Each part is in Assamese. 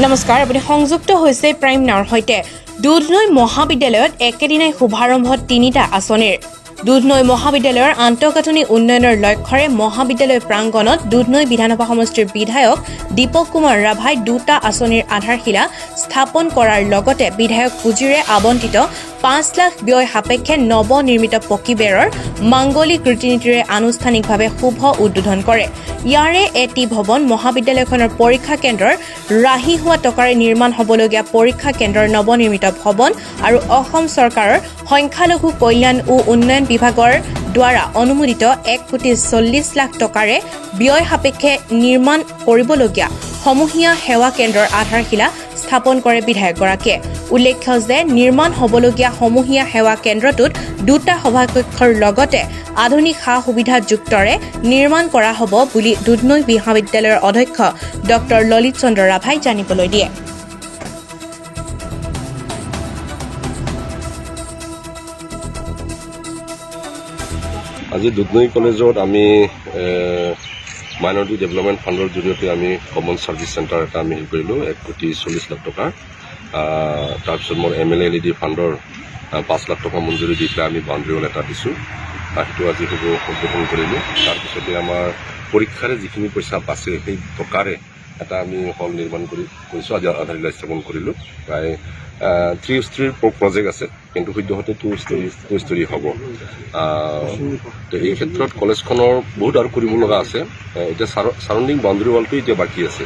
নমস্কাৰ, আপুনি সংযুক্ত হৈছে প্ৰাইম নাওৰ সৈতে। দুধনৈ মহাবিদ্যালয়ত একেদিনাই শুভাৰম্ভ 3টা আঁচনিৰ। দুধনৈ মহাবিদ্যালয়ৰ আন্তঃগাঁথনি উন্নয়নৰ লক্ষ্যৰে মহাবিদ্যালয় প্ৰাংগণত দুধনৈ বিধানসভা সমষ্টিৰ বিধায়ক দীপক কুমাৰ ৰাভাই 2টা আঁচনিৰ আধাৰশিলা স্থাপন কৰাৰ লগতে বিধায়ক পুঁজিৰে আবণ্টিত 5 লাখ ব্যয় সাপেক্ষে নৱনিৰ্মিত পকীবেৰৰ মাংগলিক ৰীতি নীতিৰে আনুষ্ঠানিকভাৱে শুভ উদ্বোধন কৰে। ইয়াৰে এটি ভৱন মহাবিদ্যালয়খনৰ পৰীক্ষা কেন্দ্ৰৰ ৰাহি হোৱা টকাৰে নিৰ্মাণ হ'বলগীয়া পৰীক্ষা কেন্দ্ৰৰ নৱনিৰ্মিত ভৱন আৰু অসম চৰকাৰৰ সংখ্যালঘু কল্যাণ ও উন্নয়ন বিভাগৰ দ্বাৰা অনুমোদিত 1,40 লাখ টকাৰে ব্যয় সাপেক্ষে নিৰ্মাণ কৰিবলগীয়া সমূহীয়া সেৱা কেন্দ্ৰৰ আধাৰশিলা স্থাপন কৰে বিধায়কগৰাকীয়ে। উল্লেখ্য যে নিৰ্মাণ হ'বলগীয়া সমূহীয়া সেৱা কেন্দ্ৰটোত 2টা সভাকক্ষৰ লগতে আধুনিক সা সুবিধা যুক্তৰে নিৰ্মাণ কৰা হ'ব বুলি দুধনৈ মহাবিদ্যালয়ৰ অধ্যক্ষ ডক্টৰ ললিত চন্দ্ৰ ৰাভাই জানিবলৈ দিয়ে। আজি দুধনৈ কলেজত আমি মাইনৰিটি ডেভেলপমেণ্ট ফাণ্ডৰ জৰিয়তে আমি কমন ছাৰ্ভিচ চেণ্টাৰ এটা আমি হেৰি কৰিলোঁ 1,40 লাখ টকা। তাৰপিছত মোৰ MLLED ফাণ্ডৰ 5 লাখ টকা মঞ্জুৰি দি পেলাই আমি বাউণ্ডেৰী ৱাল এটা দিছোঁ। সেইটো আজি উদ্বোধন কৰিলোঁ। তাৰপিছতে আমাৰ পৰীক্ষাৰে যিখিনি পইচা বাচে সেই টকাৰে এটা আমি হল নিৰ্মাণ কৰিছোঁ। আজি আধাৰশিলা স্থাপন কৰিলোঁ। প্ৰায় 3 ষ্টৰীৰ প্ৰজেক্ট আছে, কিন্তু সদ্যহতে 2 ষ্টৰী হ'ব। তো এই ক্ষেত্ৰত কলেজখনৰ বহুত আৰু কৰিব লগা আছে। এতিয়া ছাৰাউণ্ডিং বাউণ্ডেৰী ৱালটো এতিয়া বাকী আছে।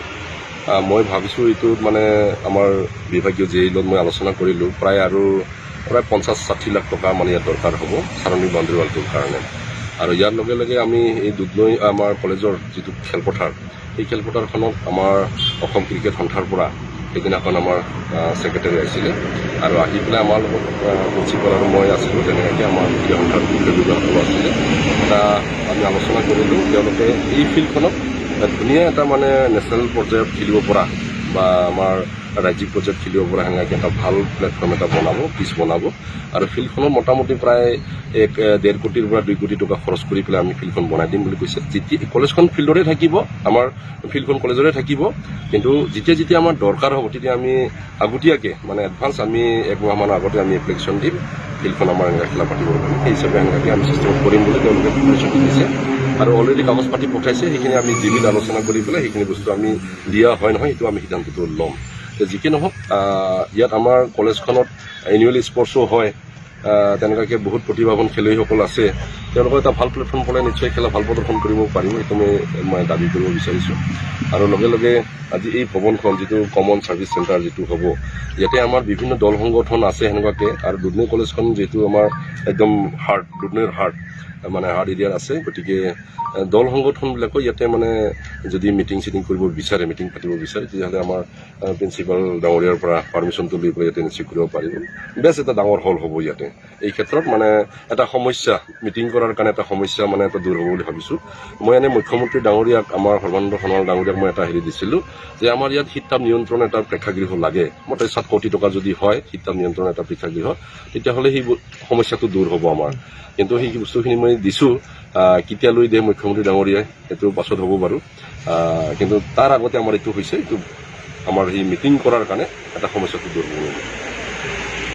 মই ভাবিছোঁ এইটোত মানে আমাৰ বিভাগীয় জেইলত মই আলোচনা কৰিলোঁ, প্ৰায় 50-60 লাখ টকা মানে ইয়াত দৰকাৰ হ'ব ছাৰাউণ্ডিং বাউণ্ডেৰী ৱালটোৰ কাৰণে। আৰু ইয়াৰ লগে লগে আমি এই দুধনৈ আমাৰ কলেজৰ যিটো খেলপথাৰ, এই খেলপথাৰখনত আমাৰ অসম ক্ৰিকেট সন্থাৰ পৰা সেইদিনাখন আমাৰ ছেক্ৰেটাৰী আহিছিলে আৰু আহি পেলাই আমাৰ লগত প্ৰিন্সিপাল আৰু মই আছিলোঁ। তেনেকৈ আমাৰ ক্ৰীড়া সন্থাৰ বিষয়ববীয়াসকলো আছিলে। এটা আমি আলোচনা কৰিলোঁ। তেওঁলোকে এই ফিল্ডখনক ধুনীয়া এটা মানে নেশ্যনেল পৰ্যায়ত খেলিব পৰা বা আমাৰ ৰাজ্যিক পৰ্যায়ত খেলিব পৰা সেনেকৈ এটা ভাল প্লেটফৰ্ম এটা বনাব, পিচ বনাব। আৰু ফিল্ডখনত মোটামুটি প্ৰায় 1.5 কোটিৰ পৰা 2 কোটি টকা খৰচ কৰি পেলাই আমি ফিল্ডখন বনাই দিম বুলি কৈছে। যেতিয়া কলেজখন ফিল্ডৰে থাকিব, আমাৰ ফিল্ডখন কলেজৰে থাকিব, কিন্তু যেতিয়া আমাৰ দৰকাৰ হ'ব তেতিয়া আমি আগতীয়াকৈ মানে এডভান্স আমি 1 মাহমান আগতে আমি এপ্লিকেশ্যন দিম ফিল্ডখন আমাৰ এনেকৈ খেলা পাতিবৰ কাৰণে। সেই হিচাপে এনেকৈ আমি চিষ্টেমত কৰিম বুলি তেওঁলোকে এপ্লিকেশ্যন দিছে আৰু অলৰেডি কাগজ পাতি পঠাইছে। সেইখিনি আমি জিবিত আলোচনা কৰি পেলাই সেইখিনি বস্তু আমি দিয়া হয় নহয় সেইটো আমি সিদ্ধান্তটো ল'ম। যি কি নহওক, ইয়াত আমাৰ কলেজখনত এনুৱেল স্পৰ্টছো হয়। তেনেকুৱাকৈ বহুত প্ৰতিভাৱান খেলুৱৈসকল আছে। তেওঁলোকৰ এটা ভাল প্লেটফৰ্ম পালে নিশ্চয় খেলা ভাল প্ৰদৰ্শন কৰিব পাৰিব, সেইটো মই দাবী কৰিব বিচাৰিছোঁ। আৰু লগে লগে আজি এই ভৱনখন যিটো কমন ছাৰ্ভিচ চেণ্টাৰ যিটো হ'ব, ইয়াতে আমাৰ বিভিন্ন দল সংগঠন আছে সেনেকুৱাকৈ। আৰু দুধনৈ কলেজখন যিহেতু আমাৰ একদম দুধনৈৰ হাৰ্ট এৰিয়াত আছে, গতিকে দল সংগঠনবিলাকো ইয়াতে মানে যদি মিটিং কৰিব বিচাৰে, মিটিং পাতিব বিচাৰে, তেতিয়াহ'লে আমাৰ প্ৰিন্সিপাল ডাঙৰীয়াৰ পৰা পাৰ্মিশ্যনটো লৈ পেলাই ইয়াতে নিশ্চয় কৰিব পাৰিব। বেছ এটা ডাঙৰ হল হ'ব ইয়াতে। এই ক্ষেত্ৰত মানে এটা সমস্যা মিটিং কৰাৰ কাৰণে এটা সমস্যা মানে এটা দূৰ হ'ব বুলি ভাবিছোঁ। মই এনে মুখ্যমন্ত্ৰী ডাঙৰীয়াক, আমাৰ সৰ্বানন্দ সোণোৱাল ডাঙৰীয়াক মই এটা দিছিলোঁ যে আমাৰ ইয়াত শীততাপ নিয়ন্ত্ৰণ এটা প্ৰেক্ষাগৃহ লাগে। মোটামুটি 7 কোটি টকা যদি হয় শীততাপ নিয়ন্ত্ৰণ এটা প্ৰেক্ষাগৃহ, তেতিয়াহ'লে সেই সমস্যাটো দূৰ হ'ব আমাৰ। কিন্তু সেই বস্তুখিনি মই দিছোঁ, কেতিয়ালৈ দিয়ে মুখ্যমন্ত্ৰী ডাঙৰীয়াই সেইটো পাছত হ'ব বাৰু। কিন্তু তাৰ আগতে আমাৰ এইটো হৈছে, এইটো আমাৰ সেই মিটিং কৰাৰ কাৰণে এটা সমস্যাটো দূৰ হ'ব।